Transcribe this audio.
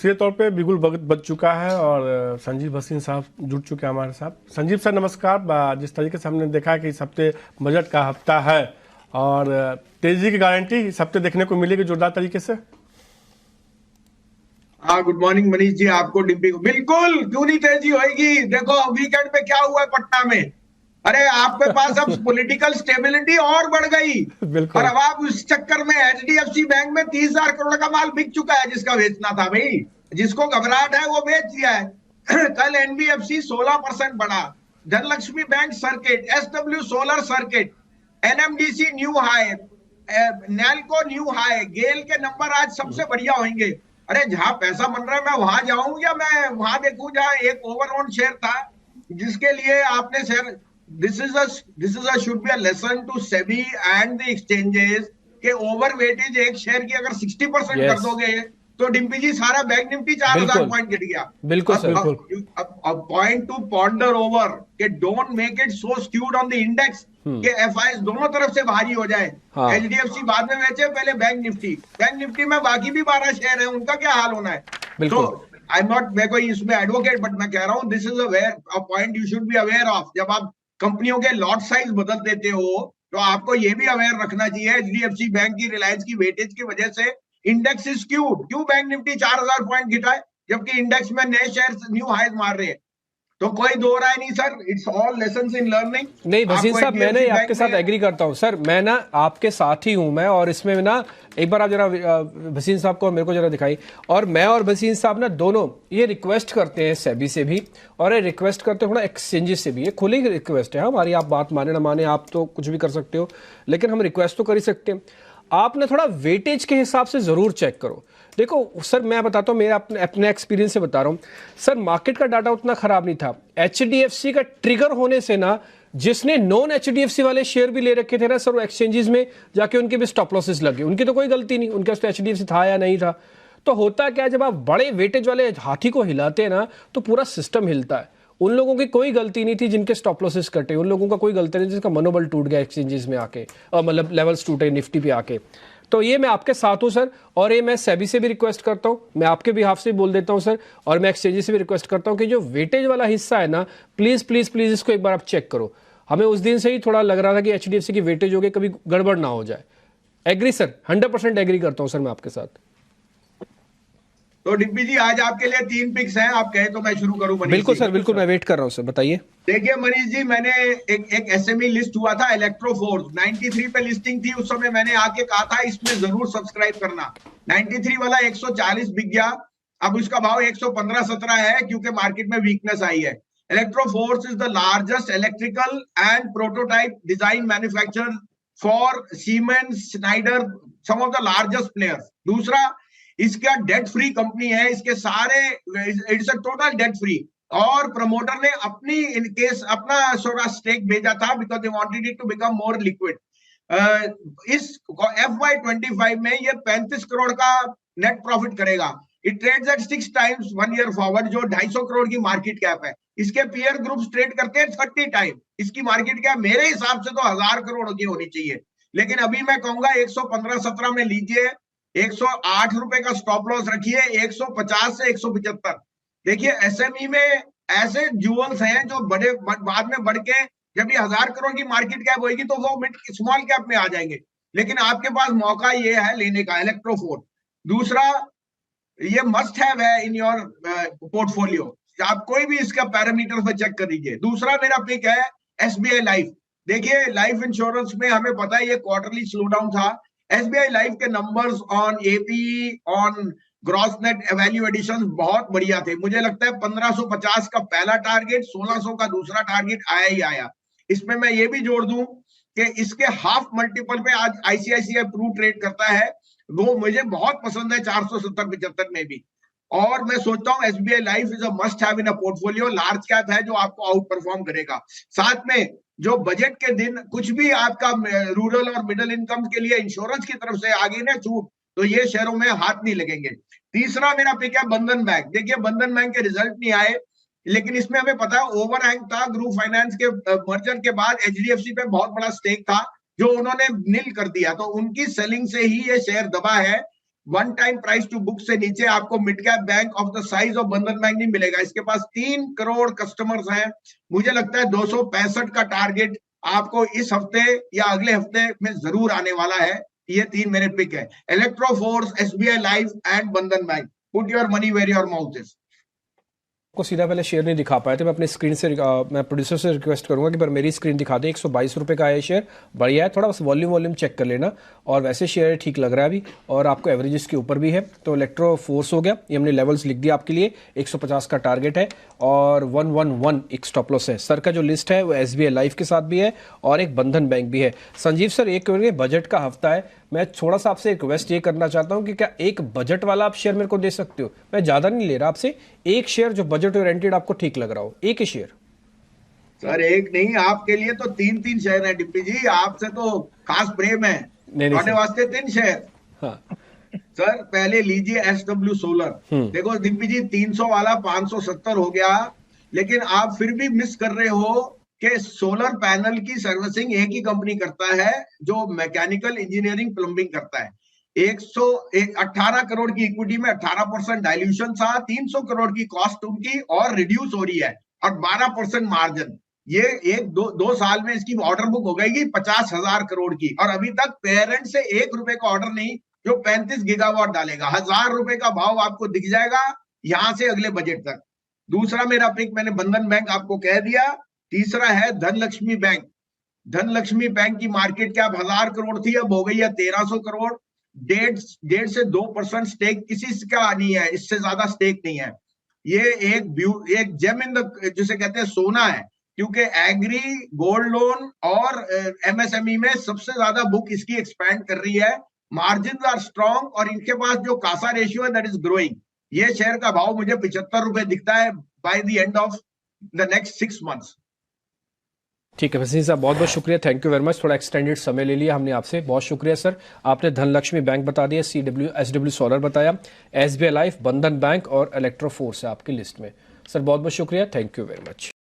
निश्चित तौर पे बिल्कुल वक्त बच चुका है और संजीव भसीन साहब जुड़ चुके हैं हमारे साथ। संजीव सर नमस्कार। जिस तरीके से हमने देखा कि इस हफ्ते बजट का हफ्ता है और तेजी की गारंटी इस हफ्ते देखने को मिलेगी जोरदार तरीके से। हाँ, गुड मॉर्निंग मनीष जी, आपको डिम्पी को। बिल्कुल, क्यों नहीं तेजी होगी। देखो वीकेंड पे क्या हुआ है पटना में। अरे आपके पास अब पॉलिटिकल स्टेबिलिटी और बढ़ गई और बिल्कुल अब आप उस चक्कर में एचडीएफसी बैंक में 30,000 करोड़ का माल बिक चुका है जिसका बेचना था भाई। जिसको घबराहट है वो बेच दिया है। कल एनबीएफसी 16% बढ़ा, Dhanlaxmi bank circuit, SW solar circuit, NMDC new high, Nalco new high, GAIL के नंबर आज सबसे बढ़िया होंगे। अरे जहां पैसा बन रहा है मैं वहां जाऊं या मैं वहां देखूं जहां एक ओवरऑन शेयर था जिसके लिए आपने share. This is a should be a lesson to SEBI and the exchanges के ओवर वेटेज एक शेयर की अगर 60% कर यस दोगे तो डिम्पी जी सारा बैंक निफ्टी 4,000 बिल्कुल पॉइंट गिर गया। बिल्कुल सर बिल्कुल अब पॉइंट टू पॉन्डर ओवर के don't make it so skewed on the index के एफआईएस दोनों तरफ से भारी हो जाए। हाँ एचडीएफसी बाद में बेचे, पहले बैंक निफ्टी में बाकी भी 12 शेयर है, उनका क्या हाल होना है। तो बिल्कुल आई एम नॉट, मैं कोई इसमें एडवोकेट, बट मैं कह रहा हूं this is a point you should be aware of. जब आप कंपनियों के लॉट साइज बदल देते हो तो आपको ये भी अवेयर रखना चाहिए एचडीएफसी बैंक की, रिलायंस की वेटेज की वजह से इंडेक्स इज स्क्यूड। क्यों बैंक निफ्टी 4,000 पॉइंट गिरा है जबकि इंडेक्स में नए शेयर न्यू हाई मार रहे हैं। तो कोई दो राय नहीं sir, it's all lessons in learning. नहीं भसीन साहब, मैं ना आपके साथ एग्री करता हूं सर। मैं ना आपके साथ ही हूं मैं, और इसमें ना एक बार आप जरा भसीन साहब को मेरे को जरा दिखाई। और मैं और भसीन साहब ना दोनों ये रिक्वेस्ट करते हैं सेबी से भी और ये रिक्वेस्ट करते हैं थोड़ा एक्सचेंजेस से भी। ये खुली रिक्वेस्ट है हमारी, आप बात माने ना माने, आप तो कुछ भी कर सकते हो, लेकिन हम रिक्वेस्ट तो कर ही सकते हैं। आप ना थोड़ा वेटेज के हिसाब से जरूर चेक करो। देखो सर, मैं बताता हूँ, मेरा अपने एक्सपीरियंस से बता रहा हूँ सर। मार्केट का डाटा उतना खराब नहीं था। एचडीएफसी का ट्रिगर होने से ना, जिसने नॉन एचडीएफसी वाले शेयर भी ले रखे थे ना सर, वो एक्सचेंजेस में जाके उनके भी स्टॉप लॉसेस लगे। उनकी तो कोई गलती नहीं, उनके तो एचडीएफसी था या नहीं था। तो होता क्या, जब आप बड़े वेटेज वाले हाथी को हिलाते हैं ना तो पूरा सिस्टम हिलता है। उन लोगों की कोई गलती नहीं थी जिनके स्टॉप लॉसेस कटे, उन लोगों का कोई गलती नहीं जिसका मनोबल टूट गया एक्सचेंजेस में आके, मतलब लेवल्स टूटे निफ्टी पे आके। तो ये मैं आपके साथ हूं सर, और ये मैं सेबी से भी रिक्वेस्ट करता हूं, मैं आपके बिहाफ से बोल देता हूं सर, और मैं एक्सचेंजेस से भी रिक्वेस्ट करता हूं कि जो वेटेज वाला हिस्सा है ना, प्लीज प्लीज प्लीज इसको एक बार आप चेक करो। हमें उस दिन से ही थोड़ा लग रहा था कि एचडीएफसी की वेटेज हो गई, कभी गड़बड़ ना हो जाए। एग्री सर, 100% एग्री करता हूं सर मैं आपके साथ। तो डिम्पी जी आज आपके लिए 3 पिक्स हैं, आप कहे तो मैं शुरू करूं मनीष बिल्कुल जी? सर, बिल्कुल, मैं वेट कर रहा हूं सर, बताइए। देखिए मनीष जी, मैंने एक एसएमई लिस्ट हुआ था इलेक्ट्रोफोर्स, 93 पे लिस्टिंग थी उस समय। मैंने आके कहा था इसमें जरूर सब्सक्राइब करना। 93 वाला 140 बिक गया, अब उसका भाव 115-17 है क्योंकि मार्केट में वीकनेस आई है। Electroforce is the largest electrical and prototype design manufacture for Siemens, Schneider, some of the largest players. दूसरा, इसका डेट फ्री कंपनी है, इसके सारे, it's a total debt free. और प्रमोटर ने अपनी इन केस अपना थोड़ा स्टेक भेजा था because they wanted it to become more liquid. इस FY25 में ये 35 करोड़ का नेट प्रॉफिट करेगा। It trades at 6 times 1 year forward, जो 250 करोड़ की मार्केट कैप है। इसके पीयर ग्रुप्स ट्रेड करते हैं 30 टाइम। इसकी मार्केट कैप मेरे हिसाब से तो 1000 करोड़ की होनी चाहिए, लेकिन अभी मैं कहूंगा 115-17 में लीजिए। 108 रुपए का स्टॉप लॉस रखिए, 150 से 175। देखिए एसएमई में ऐसे ज्यूअल्स हैं जो बड़े बाद में बढ़ के, जब ये 1000 करोड़ की मार्केट कैप होगी तो वो मिड स्मॉल कैप में आ जाएंगे। लेकिन आपके पास मौका ये है लेने का, इलेक्ट्रोफोर्स। दूसरा, ये मस्ट हैव है इन योर पोर्टफोलियो। आप कोई भी इसका पैरामीटर पे चेक कर लीजिए। दूसरा मेरा पिक है एसबीआई लाइफ। देखिए लाइफ इंश्योरेंस में हमें पता है ये क्वार्टरली स्लो डाउन था। एसबीआई लाइफ के numbers on AP, on gross net value addition बहुत बढ़िया थे। मुझे लगता है 1550 का पहला टारगेट, 1600 का दूसरा टारगेट आया ही आया। इसमें मैं ये भी जोड़ दूं कि इसके हाफ मल्टीपल पे आज आईसीआईसीआई प्रू ट्रेड करता है, वो मुझे बहुत पसंद है 470-75 में भी। और मैं सोचता हूं SBI life is a must have in a portfolio. Large cap है जो आपको आउट परफॉर्म करेगा। साथ में जो बजट के दिन कुछ भी आपका रूरल और मिडिल इनकम के लिए इंश्योरेंस की तरफ से आगे ना छूट, तो ये शेयरों में हाथ नहीं लगेंगे। तीसरा मेरा पिक है बंधन बैंक। देखिए बंधन बैंक के रिजल्ट नहीं आए, लेकिन इसमें हमें पता है ओवरहैंग था। ग्रुप फाइनेंस के मर्जर के बाद एचडीएफसी पे बहुत बड़ा स्टेक था जो उन्होंने नील कर दिया, तो उनकी सेलिंग से ही ये शेयर दबा है। One time price to book से नीचे आपको mid cap bank of the size of Bandhan bank नहीं मिलेगा। इसके पास 3 करोड़ कस्टमर्स हैं। मुझे लगता है 265 का टारगेट आपको इस हफ्ते या अगले हफ्ते में जरूर आने वाला है। ये 3 मेरे पिक है, Electroforce, SBI life and Bandhan bank. Put your money where your mouth is. को सीधा पहले शेयर नहीं दिखा पाए थे, मैं अपनी स्क्रीन से मैं प्रोड्यूसर से रिक्वेस्ट करूंगा कि पर मेरी स्क्रीन दिखा दें। 122 रुपये का है शेयर, बढ़िया है, थोड़ा बस वॉल्यूम चेक कर लेना। और वैसे शेयर ठीक लग रहा है अभी, और आपको एवरेजेस के ऊपर भी है। तो इलेक्ट्रो फोर्स हो गया, ये हमने लेवल्स लिख दिया आपके लिए। 150 का टारगेट है और 111 एक स्टॉप लॉस है। सर का जो लिस्ट है वो एसबीआई लाइफ के साथ भी है और एक बंधन बैंक भी है। संजीव सर, एक बजट का हफ्ता है, मैं थोड़ा सा आपसे रिक्वेस्ट ये करना चाहता हूं कि क्या एक बजट वाला आप शेयर मेरे को दे सकते हो? मैं ज्यादा नहीं ले रहा आपसे, एक शेयर जो बजट ओरिएंटेड आपको ठीक लग रहा हो, एक ही शेयर। सर एक नहीं, आपके लिए तो 3 शेयर है डिप्पी जी, आपसे तो खास प्रेम है। नहीं वास्ते 3 शेयर। हाँ सर पहले लीजिए SW सोलर। देखो डिप्पी जी, 300 वाला 570 हो गया, लेकिन आप फिर भी मिस कर रहे हो कि सोलर पैनल की सर्विसिंग एक ही कंपनी करता है जो मैकेनिकल इंजीनियरिंग प्लम्बिंग करता है। 118 करोड़ की इक्विटी में 18% डाइल्यूशन था, 300 करोड़ की कॉस्ट उनकी और रिड्यूस हो रही है, और 12% मार्जिन। ये दो साल में इसकी ऑर्डर बुक हो गई 50,000 करोड़ की, और अभी तक पेरेंट से 1 रुपए का ऑर्डर नहीं, जो 35 गीगावाट डालेगा। 1,000 रुपए का भाव आपको दिख जाएगा यहां से अगले बजट तक। दूसरा मेरा पिक मैंने बंधन बैंक आपको कह दिया। तीसरा है धनलक्ष्मी बैंक। धनलक्ष्मी बैंक की मार्केट कैप 1,000 करोड़ थी, अब हो गई है 1,300 करोड़। 1.5 से 2% स्टेक किसी का नहीं है, इससे ज्यादा स्टेक नहीं है। ये एक जेम इन द, जिसे कहते हैं सोना है, क्योंकि एग्री, गोल्ड लोन और एमएसएमई में सबसे ज्यादा बुक इसकी एक्सपैंड कर रही है। मार्जिन आर स्ट्रॉन्ग और इनके पास जो कासा रेशियो है दैट इज ग्रोइंग। ये शेयर का भाव मुझे 75 रुपए दिखता है by the end of the next 6 months. ठीक है भसीन साहब, बहुत बहुत शुक्रिया, थैंक यू वेरी मच। थोड़ा एक्सटेंडेड समय ले लिया हमने आपसे, बहुत शुक्रिया सर। आपने धनलक्ष्मी बैंक बता दिया, SW सोलर बताया, एसबीआई लाइफ, बंधन बैंक और इलेक्ट्रोफोर्स है आपकी लिस्ट में। सर बहुत बहुत शुक्रिया, थैंक यू वेरी मच।